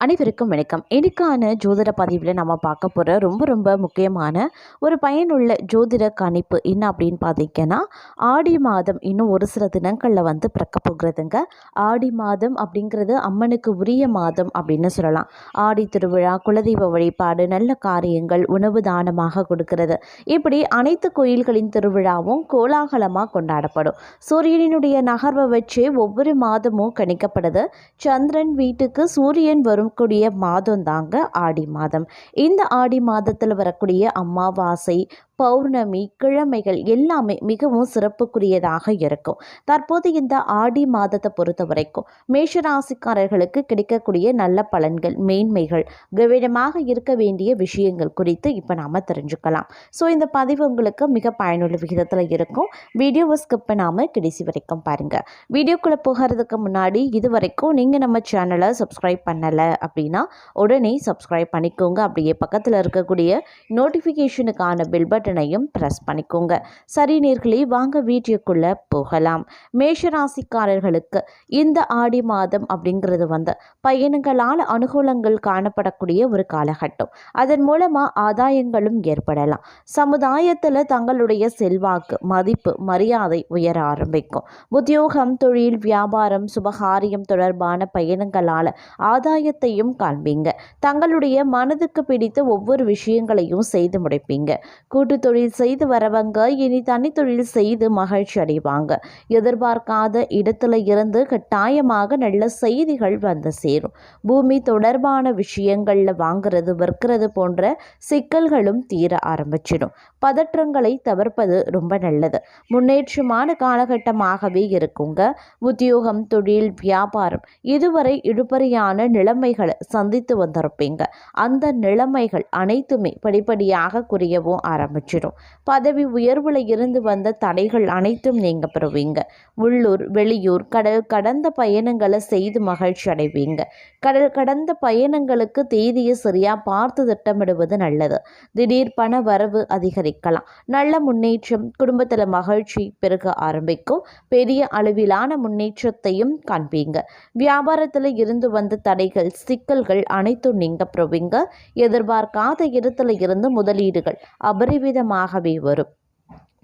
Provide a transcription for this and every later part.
அனைவருக்கும் வணக்கம். இன்னைக்கான ஜோதிட பதிவில் நம்ம பார்க்க போகிற ரொம்ப முக்கியமான ஒரு பயனுள்ள ஜோதிட கணிப்பு என்ன அப்படின்னு பார்த்தீங்கன்னா, ஆடி மாதம் இன்னும் ஒரு சில தினங்களில் பிறக்க போகிறதுங்க. ஆடி மாதம் அப்படிங்கிறது அம்மனுக்கு உரிய மாதம் அப்படின்னு சொல்லலாம். ஆடி திருவிழா, குலதெய்வ வழிபாடு, நல்ல காரியங்கள், உணவு தானமாக கொடுக்கிறது, இப்படி அனைத்து கோயில்களின் திருவிழாவும் கோலாகலமாக கொண்டாடப்படும். சூரியனுடைய நகர்வை வச்சு ஒவ்வொரு மாதமும் கணிக்கப்படுது. சந்திரன் வீட்டுக்கு சூரியன் வரும் கூடிய மாதம் தாங்க ஆடி மாதம். இந்த ஆடி மாதத்தில் வரக்கூடிய அமாவாசை, பௌர்ணமி, கிழமைகள் எல்லாமே மிகவும் சிறப்புக்குரியதாக இருக்கும். தற்போது இந்த ஆடி மாதத்தை பொறுத்த வரைக்கும் மேஷராசிக்காரர்களுக்கு கிடைக்கக்கூடிய நல்ல பலன்கள், மேன்மைகள், கவனமாக இருக்க வேண்டிய விஷயங்கள் குறித்து இப்போ நாம் தெரிஞ்சுக்கலாம். ஸோ இந்த பதிவு உங்களுக்கு மிக பயனுள்ள விகிதத்தில் இருக்கும். வீடியோவை ஸ்கிப் பண்ணாமல் கடைசி வரைக்கும் பாருங்கள். வீடியோக்குள்ளே போகிறதுக்கு முன்னாடி இது வரைக்கும் நீங்கள் நம்ம சேனலை சப்ஸ்கிரைப் பண்ணலை அப்படின்னா உடனே சப்ஸ்கிரைப் பண்ணிக்கோங்க. அப்படியே பக்கத்தில் இருக்கக்கூடிய நோட்டிஃபிகேஷனுக்கான பெல் பட்டனையும் ப்ரெஸ் பண்ணிக்கோங்க. சரி நேர்களே, வாங்க வீடியோக்குள்ளே போகலாம். மேஷராசிக்காரர்களுக்கு இந்த ஆடி மாதம் அப்படிங்கிறது பயணங்களால் அனுகூலங்கள் காணப்படக்கூடிய ஒரு காலகட்டம். அதன் மூலமாக ஆதாயங்களும் ஏற்படலாம். சமுதாயத்தில் தங்களுடைய செல்வாக்கு, மதிப்பு, மரியாதை உயர ஆரம்பிக்கும். உத்தியோகம், தொழில், வியாபாரம், சுபகாரியம் தொடர்பான பயணங்களால் ஆதாயத்தையும் காண்பீங்க. தங்களுடைய மனதுக்கு பிடித்த ஒவ்வொரு விஷயங்களையும் செய்து முடிப்பீங்க. கூட்டு தொழில் செய்து வரவங்க இனி தனி தொழில் செய்து மகிழ்ச்சி அடைவாங்க. எதிர்பார்க்காத இடத்துல இருந்து கட்டாயமாக நல்ல செய்திகள் வந்து சேரும். பூமி தொடர்பான விஷயங்கள்ல வாங்குறது, விற்கிறது போன்ற சிக்கல்களும் தீர ஆரம்பிச்சிடும். பதற்றங்களை தவிர்ப்பது ரொம்ப நல்லது. முன்னேற்றமான காலகட்டமாகவே இருக்குங்க. உத்தியோகம், தொழில், வியாபாரம் இதுவரை இழுபறியான நிலைமைகளை சந்தித்து வந்திருப்பீங்க. அந்த நிலைமைகள் அனைத்துமே படிப்படியாக குறையவும் ஆரம்பிச்சிடும். பதவி உயர்வுல இருந்து வந்த தடைகள் அனைத்தும் நீங்க பெறுவீங்க. உள்ளூர், வெளியூர், கடல் கடந்த பயணங்களை செய்து மகிழ்ச்சி அடைவீங்க. கடல் கடந்த பயணங்களுக்கு தேதியை சரியா பார்த்து திட்டமிடுவது நல்லது. திடீர் பண வரவு அதிகரிக்கலாம். நல்ல முன்னேற்றம், குடும்பத்தில் மகிழ்ச்சி பெருக ஆரம்பிக்கும். பெரிய அளவிலான முன்னேற்றத்தையும் காண்பீங்க. வியாபாரத்தில் இருந்து வந்த தடைகள், சிக்கல்கள் அனைத்தும் நீங்க பெறுவீங்க. எதிர்பார்க்காத இடத்துல இருந்து முதலீடுகள் அபரிவிதமாகவே வரும்.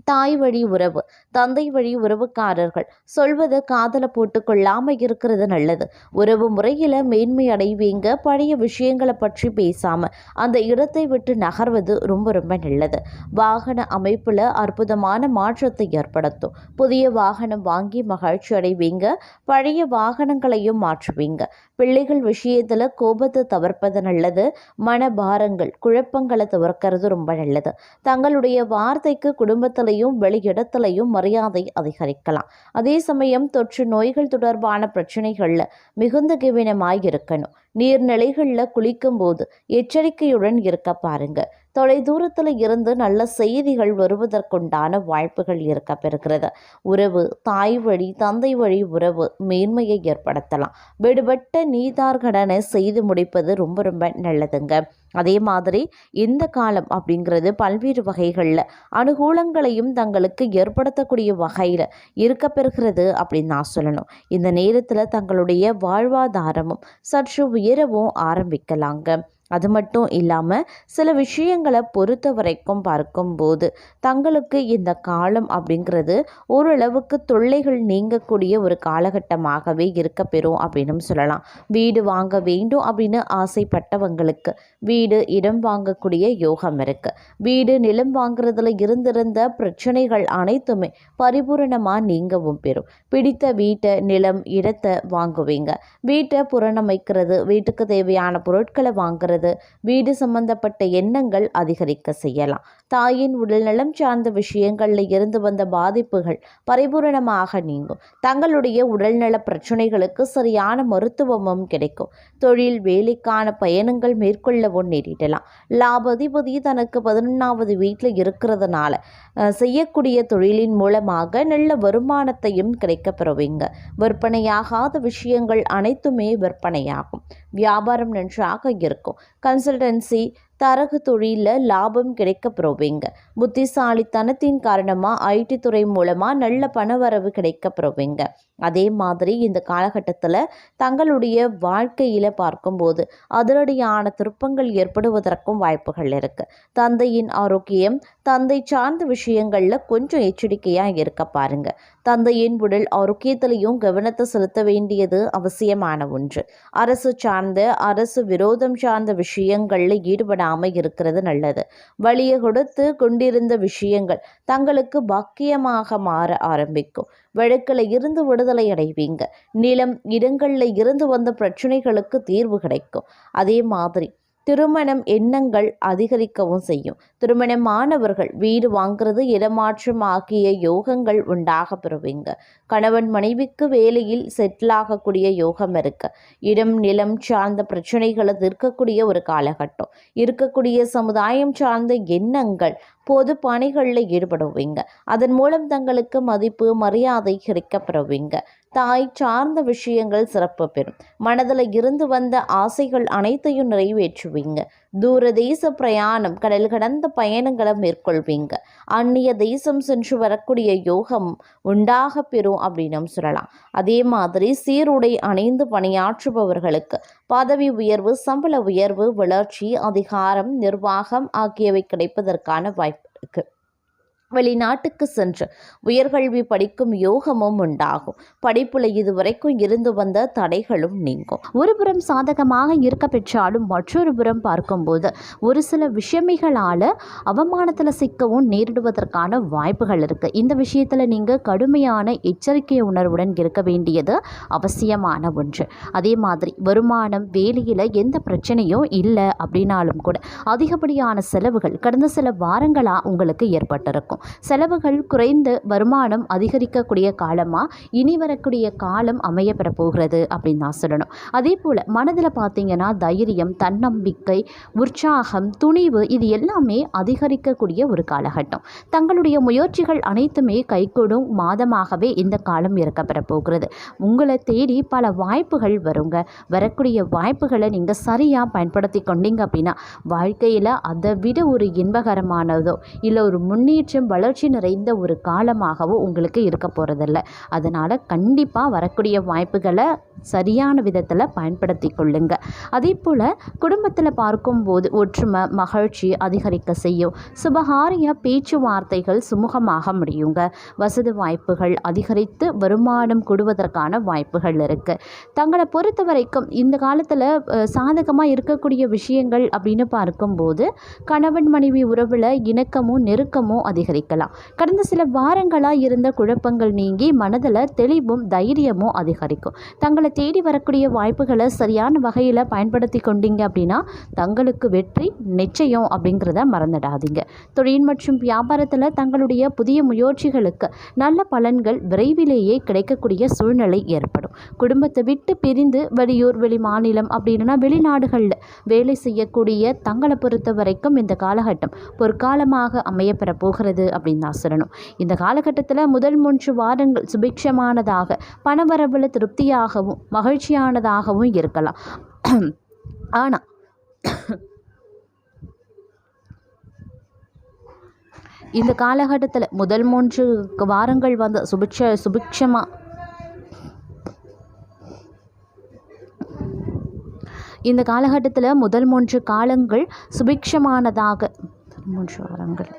தாய் வழி உறவு, தந்தை வழி உறவுக்காரர்கள் சொல்வதை காதல போட்டு கொள்ளாமல் இருக்கிறது நல்லது. உறவு முறையில் மேன்மை அடைவீங்க. பழைய விஷயங்களை பற்றி பேசாமல் அந்த இடத்தை விட்டு நகர்வது ரொம்ப நல்லது. வாகன அமைப்பில் அற்புதமான மாற்றத்தை ஏற்படுத்தும். புதிய வாகனம் வாங்கி மகிழ்ச்சி அடைவீங்க. பழைய வாகனங்களையும் மாற்றுவீங்க. பிள்ளைகள் விஷயத்தில் கோபத்தை தவிர்ப்பது நல்லது. மனபாரங்கள், குழப்பங்களை தவிர்க்கிறது ரொம்ப நல்லது. தங்களுடைய வார்த்தைக்கு குடும்பத்தில் வெளியிடத்திலையும் மரியாதை அதிகரிக்கலாம். அதே சமயம் தொற்று நோய்கள் தொடர்பான பிரச்சனைகள்ல மிகுந்த கவனமாய் இருக்கணும். நீர்நிலைகளில் குளிக்கும் போது எச்சரிக்கையுடன் இருக்க பாருங்க. தொலைதூரத்தில் இருந்து நல்ல செய்திகள் வருவதற்குண்டான வாய்ப்புகள் இருக்க பெறுகிறது. உறவு, தாய் வழி, தந்தை வழி உறவு மேன்மையை ஏற்படுத்தலாம். விடுபட்ட நீதார்கடனை செய்து முடிப்பது ரொம்ப நல்லதுங்க. அதே மாதிரி இந்த காலம் அப்படிங்கிறது பல்வேறு வகைகளில் அனுகூலங்களையும் தங்களுக்கு ஏற்படுத்தக்கூடிய வகையில் இருக்க பெறுகிறது அப்படின்னு நான் சொல்லணும். இந்த நேரத்தில் தங்களுடைய வாழ்வாதாரமும் சற்று உயரவும் ஆரம்பிக்கலாங்க. அது மட்டும் இல்லாமல் சில விஷயங்களை பொறுத்த வரைக்கும் பார்க்கும்போது தங்களுக்கு இந்த காலம் அப்படிங்கிறது ஓரளவுக்கு தொல்லைகள் நீங்கக்கூடிய ஒரு காலகட்டமாகவே இருக்க பெறும் அப்படின்னு சொல்லலாம். வீடு வாங்க வேண்டும் அப்படின்னு ஆசைப்பட்டவங்களுக்கு வீடு, இடம் வாங்கக்கூடிய யோகம் இருக்குது. வீடு, நிலம் வாங்குறதுல இருந்திருந்த பிரச்சனைகள் அனைத்துமே பரிபூரணமாக நீங்கவும் பெறும். பிடித்த வீட்டை, நிலம், இடத்தை வாங்குவீங்க. வீட்டை புறணமைக்கிறது, வீட்டுக்கு தேவையான பொருட்களை வாங்குறது, வீடு சம்பந்தப்பட்ட எண்ணங்கள் அதிகரிக்க செய்யலாம். தாயின் உடல்நலம் சார்ந்த விஷயங்களில் இருந்து வந்த பாதிப்புகள் பரிபூரணமாக நீங்கும். தங்களுடைய உடல்நல பிரச்சனைகளுக்கு சரியான மருத்துவமும் கிடைக்கும். தொழில், வேலைக்கான பயணங்கள் மேற்கொள்ளவும் நேரிடலாம். லாபதிபதி தனக்கு 11வது வீட்டில் இருக்கிறதுனால செய்யக்கூடிய தொழிலின் மூலமாக நல்ல வருமானத்தையும் கிடைக்க பெறுவீங்க. விற்பனையாகாத விஷயங்கள் அனைத்துமே விற்பனையாகும். வியாபாரம் நன்றாக இருக்கும். கன்சல்டன்சி, தரகு தொழிலில் லாபம் கிடைக்க பெறுவீங்க. புத்திசாலித்தனத்தின் காரணமாக ஐடி துறை மூலமாக நல்ல பணவரவு கிடைக்க பெறுவீங்க. அதே மாதிரி இந்த காலகட்டத்தில் தங்களுடைய வாழ்க்கையில் பார்க்கும்போது அதிரடியான திருப்பங்கள் ஏற்படுவதற்கும் வாய்ப்புகள் இருக்குது. தந்தையின் ஆரோக்கியம், தந்தை சார்ந்த விஷயங்களில் கொஞ்சம் எச்சரிக்கையாக இருக்க பாருங்க. தந்தையின் உடல் ஆரோக்கியத்திலையும் கவனத்தை செலுத்த வேண்டியது அவசியமான ஒன்று. அரசு சார்ந்த, அரசு விரோதம் சார்ந்த விஷயங்களில் ஈடுபடாமல் இருக்கிறது நல்லது. வழியை கொடுத்து கொண்டிருந்த விஷயங்கள் தங்களுக்கு பாக்கியமாக மாற ஆரம்பிக்கும். வழக்கில் இருந்து விடுதலை அடைவீங்க. நிலம், இடங்களில் இருந்து வந்த பிரச்சனைகளுக்கு தீர்வு கிடைக்கும். அதே மாதிரி திருமணம் எண்ணங்கள் அதிகரிக்கவும் செய்யும். திருமணமானவர்கள் வீடு வாங்கிறது, இடமாற்றம் ஆகிய யோகங்கள் உண்டாக பெறுவீங்க. கணவன் மனைவிக்கு வேலையில் செட்டில் ஆகக்கூடிய யோகம் இருக்கு. இடம், நிலம் சார்ந்த பிரச்சனைகளை தீர்க்கக்கூடிய ஒரு காலகட்டம். இருக்கக்கூடிய சமுதாயம் சார்ந்த எண்ணங்கள், பொது பணிகளில் ஈடுபடுவீங்க. அதன் மூலம் தங்களுக்கு மதிப்பு, மரியாதை கிடைக்கப்பெறுவீங்க. தாய் சார்ந்த விஷயங்கள் சிறப்பு பெறும். மனதில் இருந்து வந்த ஆசைகள் அனைத்தையும் நிறைவேற்றுவீங்க. தூர தேச பிரயாணம், கடல் கடந்த பயணங்களை மேற்கொள்வீங்க. அந்நிய தேசம் சென்று வரக்கூடிய யோகம் உண்டாக பெறும் அப்படின்னு சொல்லலாம். அதே மாதிரி சீருடை அணிந்து பணியாற்றுபவர்களுக்கு பதவி உயர்வு, சம்பள உயர்வு, வளர்ச்சி, அதிகாரம், நிர்வாகம் ஆகியவை கிடைப்பதற்கான வாய்ப்பு இருக்கு. வெளிநாட்டுக்கு சென்று உயர்கல்வி படிக்கும் யோகமும் உண்டாகும். படிப்புல இதுவரைக்கும் இருந்து வந்த தடைகளும் நீங்கும். ஒருபுறம் சாதகமாக இருக்க பெற்றாலும் மற்றொரு புறம் பார்க்கும்போது ஒரு சில விஷயமிகளால் அவமானத்தில் சிக்கவும் நேரிடுவதற்கான வாய்ப்புகள் இருக்கு. இந்த விஷயத்தில் நீங்கள் கடுமையான எச்சரிக்கை உணர்வுடன் இருக்க வேண்டியது அவசியமான ஒன்று. அதே மாதிரி வருமானம், வேலையில் எந்த பிரச்சனையும் இல்லை அப்படின்னாலும் கூட அதிகப்படியான செலவுகள் கடந்த சில வாரங்களாக உங்களுக்கு ஏற்பட்டிருக்கும். செலவுகள் குறைந்து வருமானம் அதிகரிக்கக்கூடிய காலமாக இனி வரக்கூடிய காலம் அமைய பெற போகிறது அப்படின்னு நான் சொல்லணும். அதே போல் மனதில் பார்த்தீங்கன்னா தைரியம், தன்னம்பிக்கை, உற்சாகம், துணிவு இது எல்லாமே அதிகரிக்கக்கூடிய ஒரு காலகட்டம். தங்களுடைய முயற்சிகள் அனைத்துமே கைகூடும் மாதமாகவே இந்த காலம் இருக்க பெற போகிறது. உங்களை தேடி பல வாய்ப்புகள் வருங்க. வரக்கூடிய வாய்ப்புகளை நீங்கள் சரியாக பயன்படுத்தி கொண்டீங்க அப்படின்னா வாழ்க்கையில் அதை விட ஒரு இன்பகரமானதோ இல்லை ஒரு முன்னேற்றம், வளர்ச்சி நிறைந்த ஒரு காலமாகவும் உங்களுக்கு இருக்க போகிறதில்ல. அதனால் கண்டிப்பாக வரக்கூடிய வாய்ப்புகளை சரியான விதத்தில் பயன்படுத்தி கொள்ளுங்க. அதே போல் குடும்பத்தில் பார்க்கும்போது ஒற்றுமை, மகிழ்ச்சி அதிகரிக்க செய்யும். சுபகாரிய பேச்சுவார்த்தைகள் சுமூகமாக முடியுங்க. வசதி வாய்ப்புகள் அதிகரித்து வருமானம் கூடுவதற்கான வாய்ப்புகள் இருக்குது. தங்களை பொறுத்த வரைக்கும் இந்த காலத்தில் சாதகமாக இருக்கக்கூடிய விஷயங்கள் அப்படின்னு பார்க்கும்போது கணவன் மனைவி உறவில் இணக்கமும் நெருக்கமும் அதிகரிக்கலாம். கடந்த சில வாரங்களாக இருந்த குழப்பங்கள் நீங்கி மனதில் தெளிவும் தைரியமும் அதிகரிக்கும். தங்களை தேடி வரக்கூடிய வாய்ப்புகளை சரியான வகையில் பயன்படுத்தி கொண்டீங்க அப்படின்னா தங்களுக்கு வெற்றி நிச்சயம் அப்படிங்கிறத மறந்துடாதீங்க. தொழில் மற்றும் வியாபாரத்தில் தங்களுடைய புதிய முயற்சிகளுக்கு நல்ல பலன்கள் விரைவிலேயே கிடைக்கக்கூடிய சூழ்நிலை ஏற்படும். குடும்பத்தை விட்டு பிரிந்து வெளியூர், வெளி மாநிலம் அப்படின்னா வெளிநாடுகளில் வேலை செய்யக்கூடிய தங்களை பொறுத்த வரைக்கும் இந்த காலகட்டம் பொற்காலமாக அமையப்பெற போகிறது அப்படின்னு நான் சொல்லணும். இந்த காலகட்டத்தில் முதல் 3 வாரங்கள் சுபிக்ஷமானதாக, பணவரவுல திருப்தியாகவும் மகிழ்ச்சியானதாகவும் இருக்கலாம். ஆனால் இந்த காலகட்டத்தில் முதல் 3 வாரங்கள் வந்து சுபிக்ஷமாக இந்த காலகட்டத்தில் முதல் 3 காலங்கள் சுபிக்ஷமானதாக 3 வாரங்கள்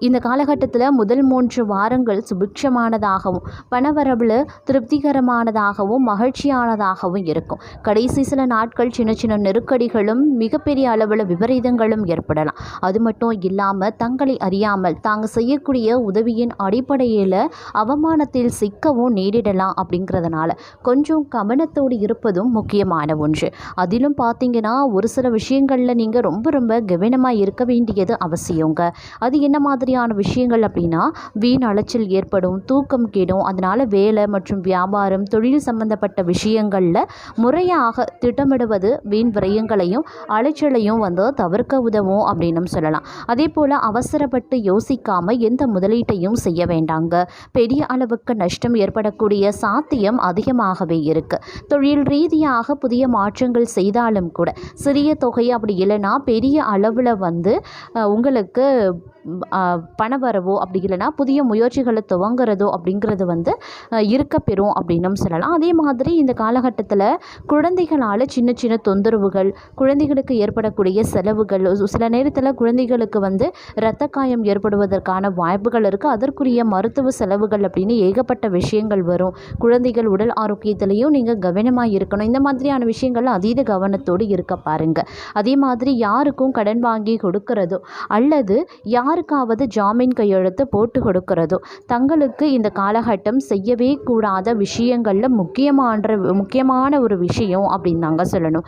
இந்த காலகட்டத்தில் முதல் 3 வாரங்கள் சுபிக்ஷமானதாகவும் பணவரவில் திருப்திகரமானதாகவும் மகிழ்ச்சியானதாகவும் இருக்கும். கடைசி சில நாட்கள் சின்ன சின்ன நெருக்கடிகளும் மிகப்பெரிய அளவில் விபரீதங்களும் ஏற்படலாம். அது மட்டும் இல்லாமல் தங்களை அறியாமல் தாங்கள் செய்யக்கூடிய உதவியின் அடிப்படையில் அவமானத்தில் சிக்கவும் நேரிடலாம். அப்படிங்கிறதுனால கொஞ்சம் கவனத்தோடு இருப்பதும் முக்கியமான ஒன்று. அதிலும் பார்த்தீங்கன்னா ஒரு சில விஷயங்களில் நீங்கள் ரொம்ப கவனமாக இருக்க வேண்டியது அவசியங்க. அது என்ன மாதிரி மாதிரியான விஷயங்கள் அப்படின்னா வீண் அலைச்சல் ஏற்படும், தூக்கம் கெடும். அதனால் வேலை மற்றும் வியாபாரம், தொழில் சம்பந்தப்பட்ட விஷயங்களில் முறையாக திட்டமிடுவது வீண் விரயங்களையும் அலைச்சலையும் வந்து தவிர்க்க உதவும் அப்படின்னு சொல்லலாம். அதே போல் அவசரப்பட்டு யோசிக்காமல் எந்த முதலீட்டையும் செய்ய வேண்டாங்க. பெரிய அளவுக்கு நஷ்டம் ஏற்படக்கூடிய சாத்தியம் அதிகமாகவே இருக்குது. தொழில் ரீதியாக புதிய மாற்றங்கள் செய்தாலும் கூட சிறிய தொகை அப்படி இல்லைன்னா பெரிய அளவில் வந்து உங்களுக்கு பணவரவோ அப்படி இல்லைன்னா புதிய முயற்சிகளை துவங்குறதோ அப்படிங்கிறது வந்து இருக்க பெறும் அப்படின்னும் சொல்லலாம். அதே மாதிரி இந்த காலகட்டத்தில் குழந்தைகளால் சின்ன சின்ன தொந்தரவுகள், குழந்தைகளுக்கு ஏற்படக்கூடிய செலவுகள், சில நேரத்தில் குழந்தைகளுக்கு வந்து இரத்த காயம் ஏற்படுவதற்கான வாய்ப்புகள் இருக்குது. அதற்குரிய மருத்துவ செலவுகள் அப்படின்னு ஏகப்பட்ட விஷயங்கள் வரும். குழந்தைகள் உடல் ஆரோக்கியத்திலையும் நீங்கள் கவனமாக இருக்கணும். இந்த மாதிரியான விஷயங்கள் அதீத கவனத்தோடு இருக்க பாருங்கள். அதே மாதிரி யாருக்கும் கடன் வாங்கி கொடுக்கறதோ அல்லது யாருக்காவது ஜாமீன் கையெழுத்து போட்டு கொடுக்கறதோ தங்களுக்கு இந்த காலகட்டம் செய்யவே கூடாத விஷயங்களில் முக்கியமான ஒரு விஷயம் அப்படின்னு நாங்கள் சொல்லணும்.